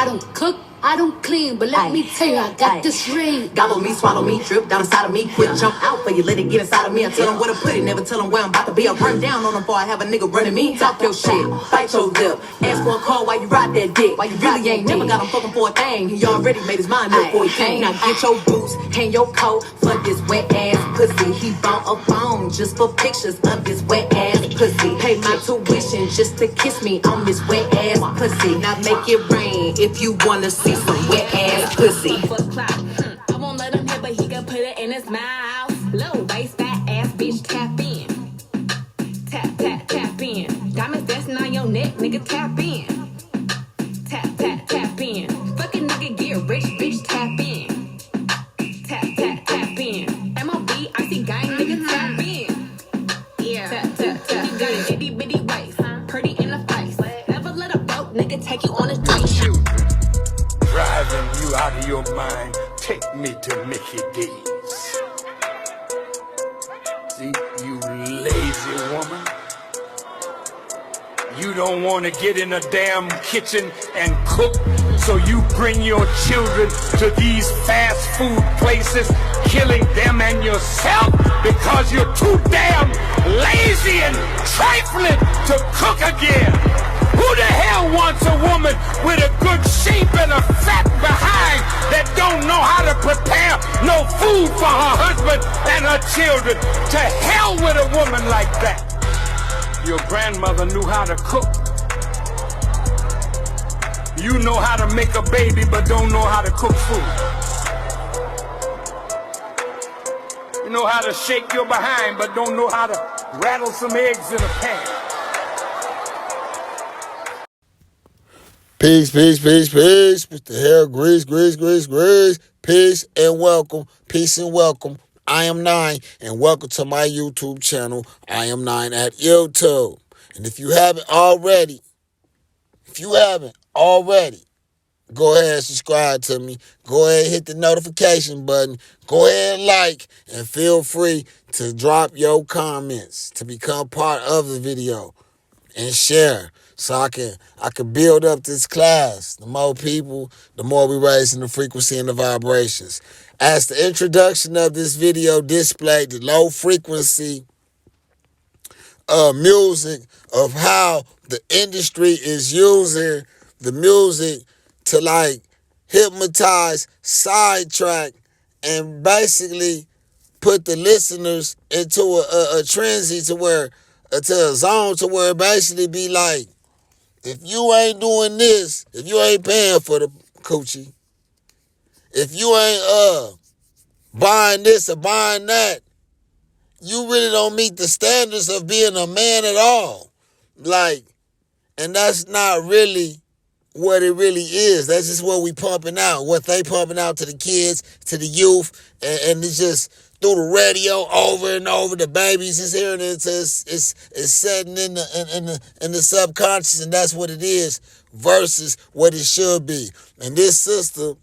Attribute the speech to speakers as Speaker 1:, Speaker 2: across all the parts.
Speaker 1: don't cook, I don't clean, but let me tell you, I got this ring.
Speaker 2: Gobble me, swallow me, drip down inside of me. Quick jump out for you, let it get inside of me. I tell them where to put it, never tell them where I'm about to be. I run down on them before I have a nigga running me. Talk your shit, bite your lip. Ask for a call while you ride that dick. Why you really ain't never got him fucking for a thing. He already made his mind up before he came. Now get your boots, hang your coat for this wet ass pussy. He bought a phone just for pictures of this wet ass pussy. Pay my tuition just to kiss me on this wet ass pussy. Now make it rain if you wanna see some wet ass pussy.
Speaker 3: I won't let him hit, but he can put it in his mouth. Low waist, fat ass bitch, tap in. Tap, tap, tap in. Diamonds dancing on your neck, nigga, tap in. Tap, tap, tap in. Fucking nigga, get rich, bitch, tap in. Tap, tap, tap in. MLB, I see gang, nigga, tap in. Yeah, tap, tap, tap. You got an itty bitty waist, pretty in the face. Never let a broke nigga take you on a date.
Speaker 4: Driving you out of your mind, take me to Mickey D's. See, you lazy woman. You don't want to get in a damn kitchen and cook, so you bring your children to these fast food places, killing them and yourself because you're too damn lazy and trifling to cook again. Who the hell wants a woman with a good shape and a fat behind that don't know how to prepare no food for her husband and her children? To hell with a woman like that. Your grandmother knew how to cook. You know how to make a baby but don't know how to cook food. You know how to shake your behind but don't know how to rattle some eggs in a pan.
Speaker 5: Peace, peace, peace, peace. Mr. Hair, grease. Peace and welcome. Peace and welcome. I am Nine, and welcome to my YouTube channel, I Am Nine at YouTube. And if you haven't already, go ahead and subscribe to me. Go ahead and hit the notification button. Go ahead and like, and feel free to drop your comments to become part of the video and share. So I can build up this class. The more people, the more we raising the frequency and the vibrations. As the introduction of this video displayed, the low frequency music of how the industry is using the music to like hypnotize, sidetrack, and basically put the listeners into a frenzy to a zone to where it basically be like, if you ain't doing this, if you ain't paying for the coochie, if you ain't buying this or buying that, you really don't meet the standards of being a man at all. Like, and that's not really what it really is. That's just what we pumping out, what they pumping out to the kids, to the youth, and it's just through the radio over and over. The babies is hearing it. It's setting in the subconscious, and that's what it is versus what it should be. And this system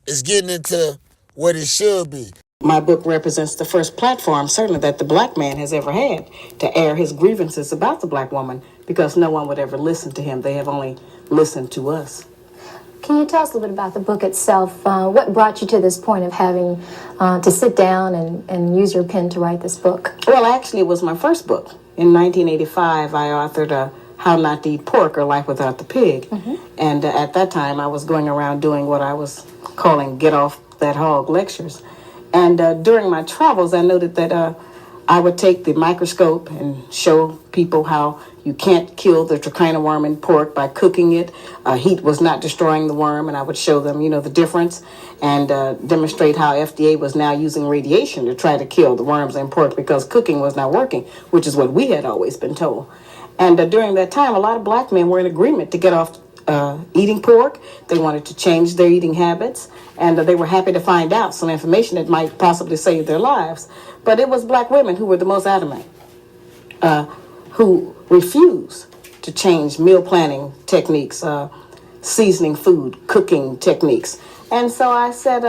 Speaker 5: is getting into what it should be.
Speaker 6: My book represents the first platform, certainly, that the black man has ever had to air his grievances about the black woman, because no one would ever listen to him. They have only listened to us.
Speaker 7: Can you tell us a little bit about the book itself? What brought you to this point of having to sit down and use your pen to write this book?
Speaker 6: Well, actually, it was my first book. In 1985, I authored How Not to Eat Pork or Life Without the Pig. Mm-hmm. And at that time, I was going around doing what I was calling Get Off That Hog lectures. And during my travels, I noted that I would take the microscope and show people how you can't kill the trichina worm in pork by cooking it. Heat was not destroying the worm, and I would show them, the difference, and demonstrate how FDA was now using radiation to try to kill the worms in pork because cooking was not working, which is what we had always been told. And during that time, a lot of black men were in agreement to get off eating pork. They wanted to change their eating habits, and they were happy to find out some information that might possibly save their lives. But it was black women who were the most adamant, who refused to change meal planning techniques, seasoning food, cooking techniques. And so I said,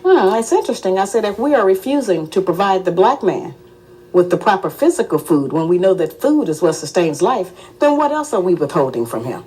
Speaker 6: it's interesting. I said, if we are refusing to provide the black man with the proper physical food when we know that food is what sustains life, then what else are we withholding from him?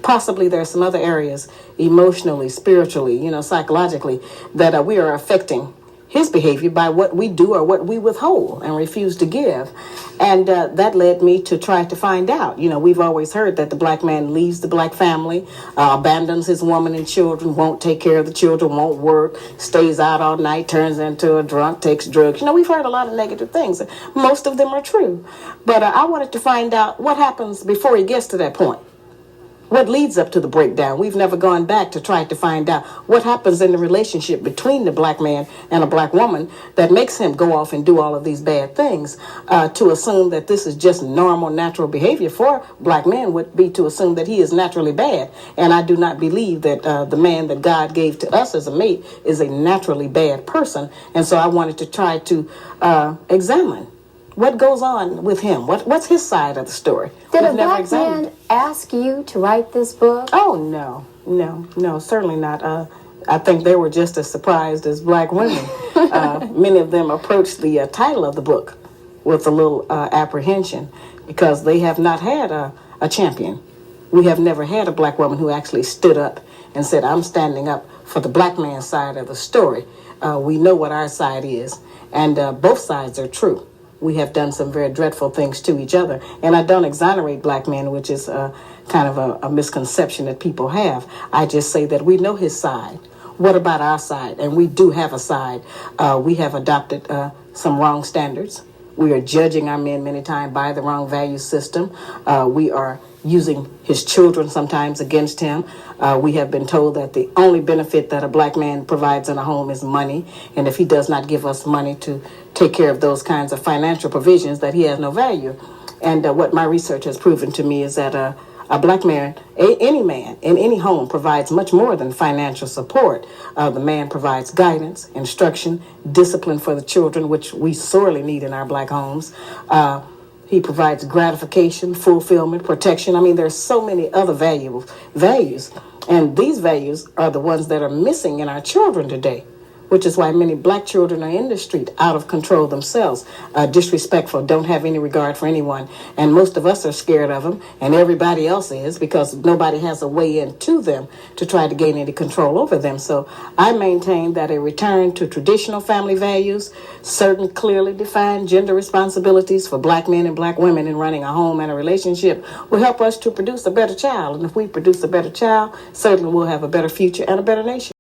Speaker 6: possibly there are some other areas, emotionally, spiritually, psychologically, that we are affecting his behavior by what we do or what we withhold and refuse to give. And that led me to try to find out. We've always heard that the black man leaves the black family, abandons his woman and children, won't take care of the children, won't work, stays out all night, turns into a drunk, takes drugs. We've heard a lot of negative things. Most of them are true. But I wanted to find out what happens before he gets to that point. What leads up to the breakdown? We've never gone back to try to find out what happens in the relationship between the black man and a black woman that makes him go off and do all of these bad things. To assume that this is just normal, natural behavior for black men would be to assume that he is naturally bad. And I do not believe that the man that God gave to us as a mate is a naturally bad person. And so I wanted to try to examine what goes on with him. What's his side of the story?
Speaker 7: Did a black man ask you to write this book?
Speaker 6: Oh, no, certainly not. I think they were just as surprised as black women. Many of them approached the title of the book with a little apprehension because they have not had a champion. We have never had a black woman who actually stood up and said, I'm standing up for the black man's side of the story. We know what our side is, and both sides are true. We have done some very dreadful things to each other. And I don't exonerate black men, which is kind of a misconception that people have. I just say that we know his side. What about our side? And we do have a side. We have adopted some wrong standards. We are judging our men many times by the wrong value system. We are using his children sometimes against him. We have been told that the only benefit that a black man provides in a home is money. And if he does not give us money to take care of those kinds of financial provisions, that he has no value. And what my research has proven to me is that a black man, any man in any home provides much more than financial support. The man provides guidance, instruction, discipline for the children, which we sorely need in our black homes. He provides gratification, fulfillment, protection. I mean, there's so many other values. And these values are the ones that are missing in our children today, which is why many black children are in the street, out of control themselves, disrespectful, don't have any regard for anyone. And most of us are scared of them, and everybody else is, because nobody has a way into them to try to gain any control over them. So I maintain that a return to traditional family values, certain clearly defined gender responsibilities for black men and black women in running a home and a relationship will help us to produce a better child. And if we produce a better child, certainly we'll have a better future and a better nation.